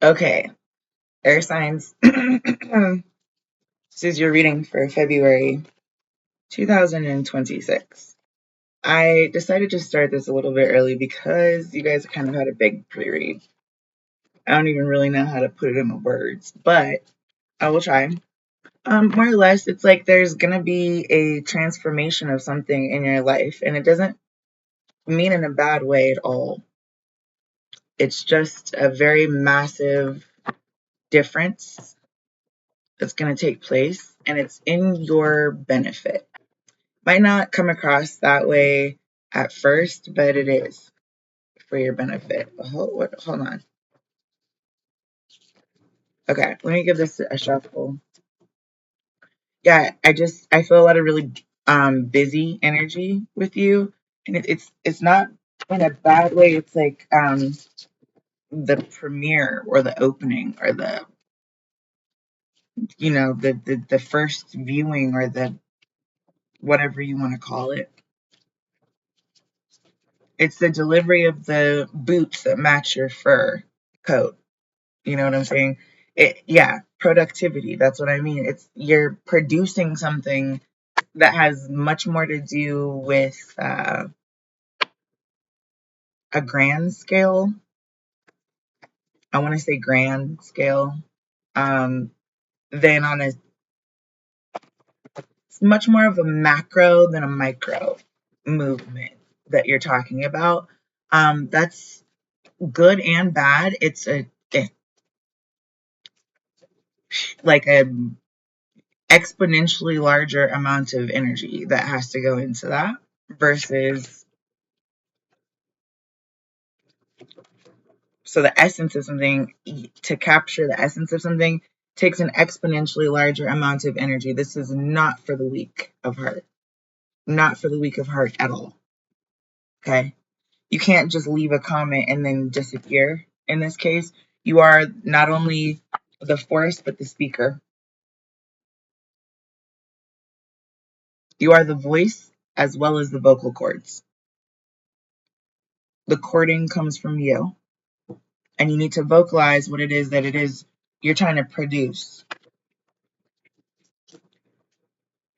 Okay, air signs. This is your reading for February 2026. I decided to start this a little bit early because you guys kind of had a big pre-read. I don't even really know how to put it in the words, but I will try. More or less, it's like there's gonna be a transformation of something in your life, and it doesn't mean in a bad way at all. It's just a very massive difference that's going to take place, and it's in your benefit. Might not come across that way at first, but it is for your benefit. Hold on. Okay, let me give this a shuffle. Yeah, I feel a lot of really busy energy with you, and it's not in a bad way. It's like the premiere or the opening or the the first viewing or the whatever you want to call it. It's the delivery of the boots that match your fur coat. You know what I'm saying? Yeah, productivity. That's what I mean. It's you're producing something that has much more to do with a grand scale. I want to say grand scale. Um, than on a, it's much more of a macro than a micro movement that you're talking about. That's good and bad. Like a exponentially larger amount of energy that has to go into that versus so the essence of something, to capture the essence of something takes an exponentially larger amount of energy. This is not for the weak of heart. Not for the weak of heart at all. Okay? You can't just leave a comment and then disappear. In this case, you are not only the force but the speaker. You are the voice as well as the vocal cords. The chording comes from you, and you need to vocalize what it is you're trying to produce.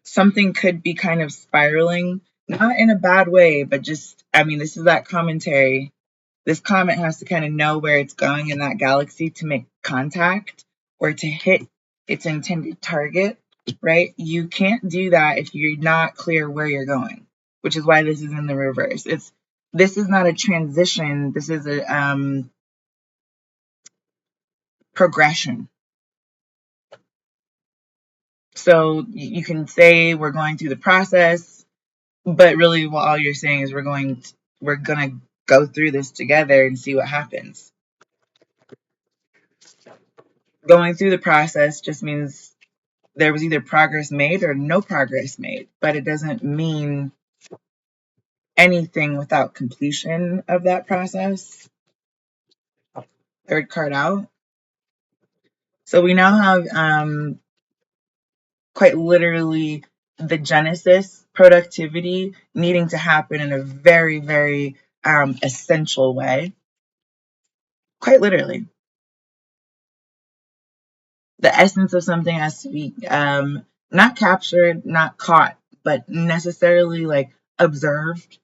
Something could be kind of spiraling, not in a bad way, but just, I mean, this is that commentary. This comet has to kind of know where it's going in that galaxy to make contact or to hit its intended target, right? You can't do that if you're not clear where you're going, which is why this is in the reverse. This is not a transition. This is a progression. So you can say we're going through the process, but really what all you're saying is we're gonna go through this together and see what happens. Going through the process just means there was either progress made or no progress made, but it doesn't mean anything without completion of that process. Third card out. So we now have quite literally the genesis, productivity needing to happen in a very, very essential way. Quite literally. The essence of something has to be not captured, not caught, but necessarily like observed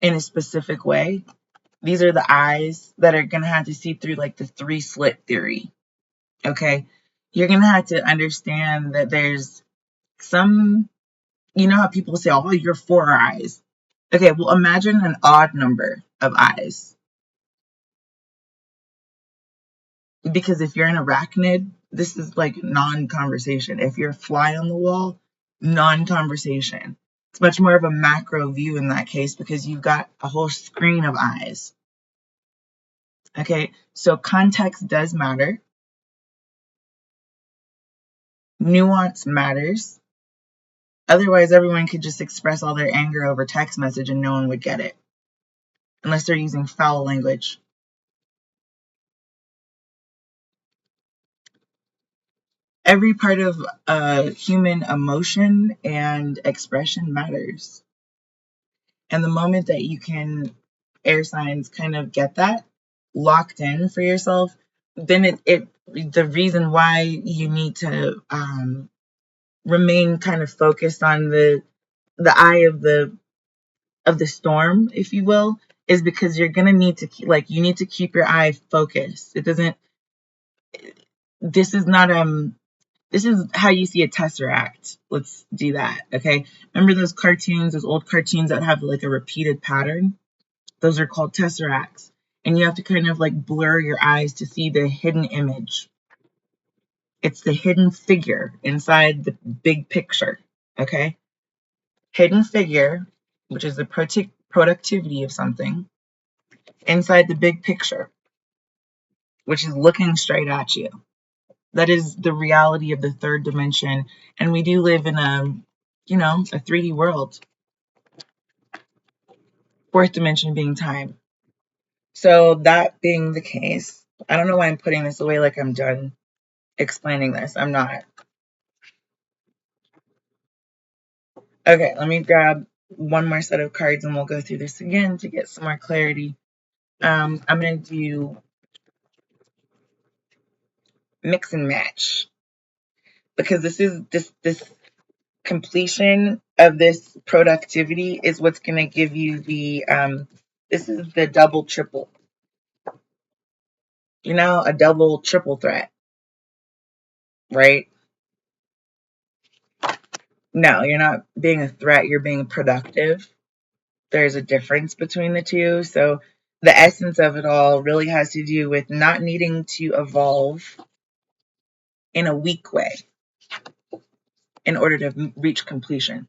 in a specific way. These are the eyes that are going to have to see through like the three slit theory. Okay. You're going to have to understand that there's some, you know how people say, oh, you're four eyes. Okay. Well, imagine an odd number of eyes. Because if you're an arachnid, this is like non-conversation. If you're a fly on the wall, non-conversation. It's much more of a macro view in that case because you've got a whole screen of eyes. Okay, so context does matter. Nuance matters. Otherwise, everyone could just express all their anger over text message and no one would get it. Unless they're using foul language. Every part of human emotion and expression matters. And the moment that you can, air signs, kind of get that, locked in for yourself, then it the reason why you need to remain kind of focused on the eye of the storm, if you will, is because you're gonna need to keep, like, you need to keep your eye focused. It doesn't. This is not This is how you see a tesseract. Let's do that, okay? Remember those cartoons, those old cartoons that have like a repeated pattern? Those are called tesseracts. And you have to kind of like blur your eyes to see the hidden image. It's the hidden figure inside the big picture, okay? Hidden figure, which is the productivity of something, inside the big picture, which is looking straight at you. That is the reality of the third dimension. And we do live in a 3D world. Fourth dimension being time. So that being the case, I don't know why I'm putting this away like I'm done explaining this. I'm not. Okay, let me grab one more set of cards and we'll go through this again to get some more clarity. I'm going to do mix and match because this completion of this productivity is what's going to give you the this is the double triple, a double triple threat, right? No, you're not being a threat, you're being productive. There's a difference between the two. So the essence of it all really has to do with not needing to evolve in a weak way in order to reach completion.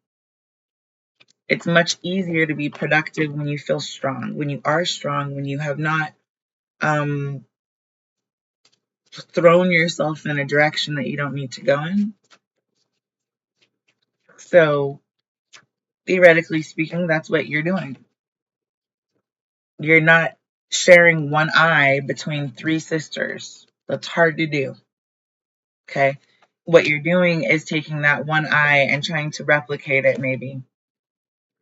It's much easier to be productive when you feel strong, when you are strong, when you have not thrown yourself in a direction that you don't need to go in. So theoretically speaking, that's what you're doing. You're not sharing one eye between three sisters. That's hard to do. Okay. What you're doing is taking that one eye and trying to replicate it, maybe.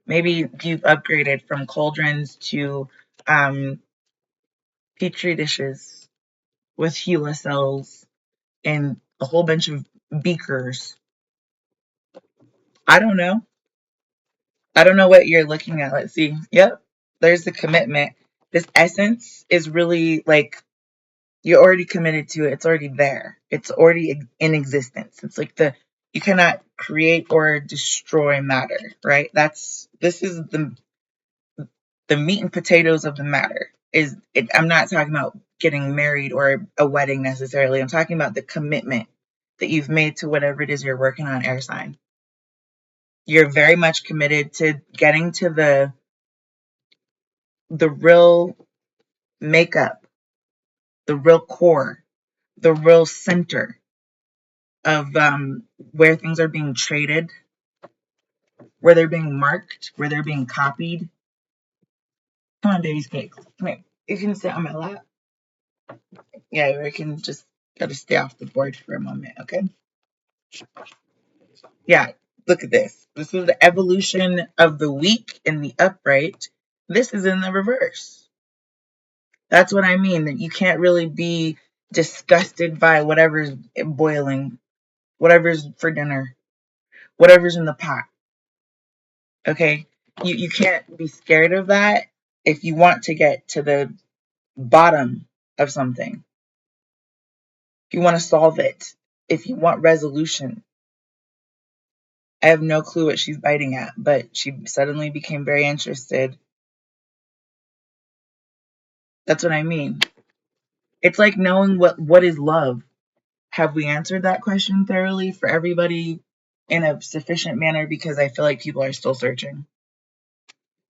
Maybe you've upgraded from cauldrons to petri dishes with HeLa cells and a whole bunch of beakers. I don't know. I don't know what you're looking at. Let's see. Yep. There's the commitment. This essence is really like you're already committed to it. It's already there. It's already in existence. It's like you cannot create or destroy matter, right? This is the meat and potatoes of the matter. I'm not talking about getting married or a wedding necessarily. I'm talking about the commitment that you've made to whatever it is you're working on, air sign. You're very much committed to getting to the real makeup, the real core, the real center of where things are being traded, where they're being marked, where they're being copied. Come on, baby's cakes. Come here. You can sit on my lap. Yeah, we can just gotta stay off the board for a moment, okay? Yeah, look at this. This is the evolution of the weak in the upright. This is in the reverse. That's what I mean, that you can't really be disgusted by whatever's boiling, whatever's for dinner, whatever's in the pot. Okay? You can't be scared of that if you want to get to the bottom of something. If you want to solve it, if you want resolution. I have no clue what she's biting at, but she suddenly became very interested. That's what I mean. It's like knowing what is love. Have we answered that question thoroughly for everybody in a sufficient manner? Because I feel like people are still searching.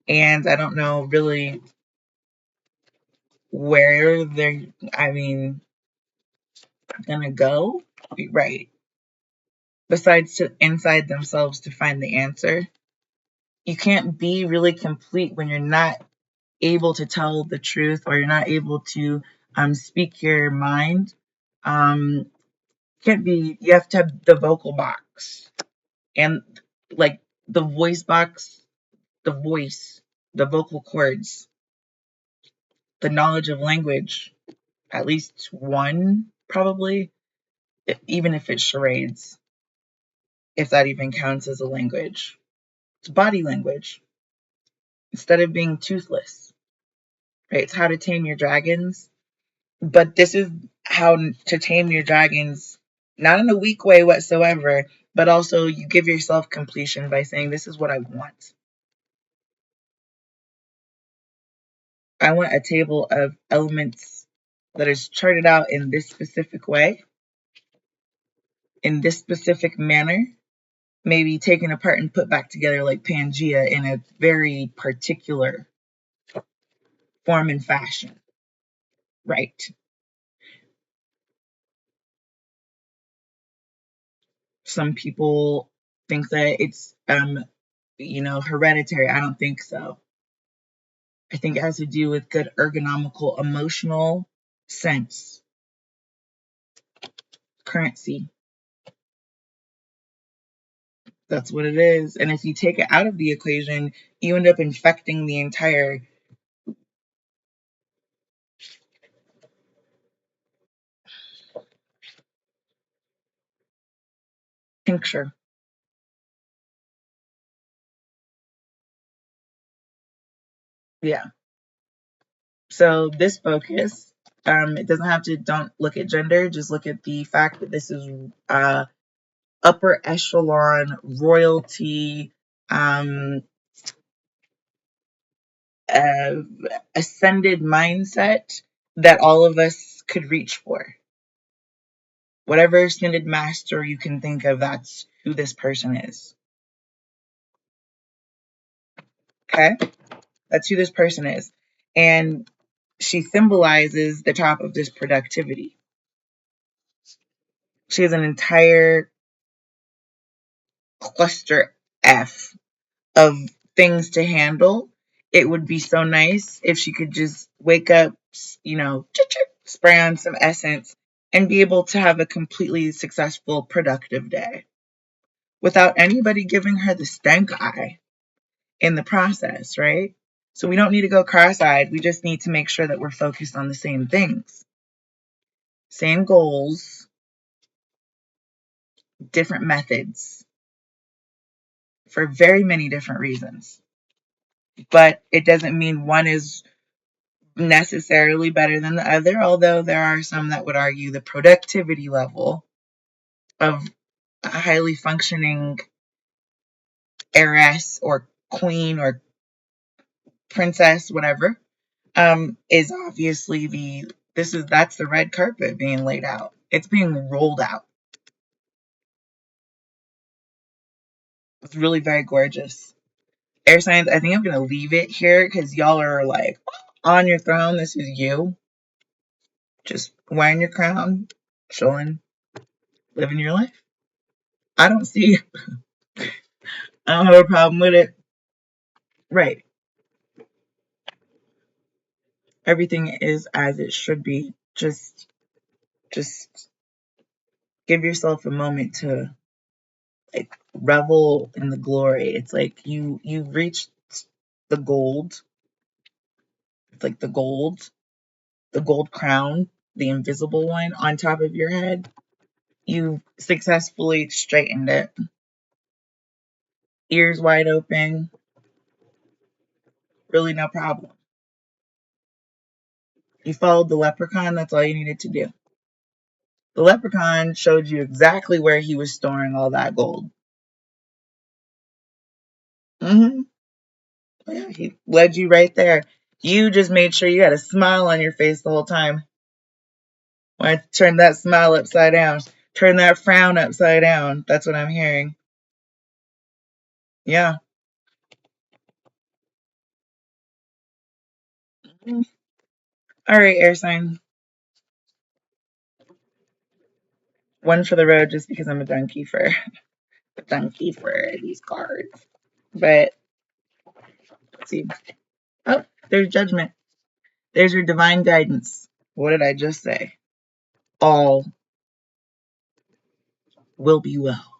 And I don't know really where they're, gonna go. Right. Besides to inside themselves to find the answer. You can't be really complete when you're not able to tell the truth or you're not able to speak your mind. Can't be, you have to have the vocal box and like the voice box, the voice, the vocal cords. the knowledge of language, at least one probably, even if it's charades, if that even counts as a language. It's body language. Instead of being toothless, right? It's how to tame your dragons. But this is how to tame your dragons, not in a weak way whatsoever, but also you give yourself completion by saying, this is what I want. I want a table of elements that is charted out in this specific way, in this specific manner, maybe taken apart and put back together like Pangea in a very particular form and fashion. Right. Some people think that it's hereditary. I don't think so. I think it has to do with good ergonomical, emotional sense, currency. That's what it is. And if you take it out of the equation, you end up infecting the entire tincture. Yeah. So this focus, it doesn't have to, don't look at gender, just look at the fact that this is upper echelon royalty, uh, ascended mindset that all of us could reach for. Whatever ascended master you can think of, that's who this person is. Okay? That's who this person is. And she symbolizes the top of this productivity. She has an entire cluster F of things to handle. It would be so nice if she could just wake up, spray on some essence, and be able to have a completely successful, productive day without anybody giving her the stank eye in the process, right? So we don't need to go cross-eyed. We just need to make sure that we're focused on the same things, same goals, different methods for very many different reasons. But it doesn't mean one is necessarily better than the other, although there are some that would argue the productivity level of a highly functioning heiress or queen or princess, whatever, is obviously that's the red carpet being laid out. It's being rolled out. It's really very gorgeous. Air signs, I think I'm gonna leave it here because y'all are like on your throne. This is you. Just wearing your crown, chilling, living your life. I don't see I don't have a problem with it. Right. Everything is as it should be. Just give yourself a moment to like revel in the glory. It's like you've reached the gold. It's like the gold crown, the invisible one on top of your head. You've successfully straightened it. Ears wide open. Really no problem. You followed the leprechaun, that's all you needed to do. The leprechaun showed you exactly where he was storing all that gold. Mm-hmm. Yeah, he led you right there. You just made sure you had a smile on your face the whole time. When I turn that smile upside down, turn that frown upside down. That's what I'm hearing. Yeah. All right, air sign. One for the road just because I'm a donkey for these cards. But let's see. Oh, there's judgment. There's your divine guidance. What did I just say? All will be well.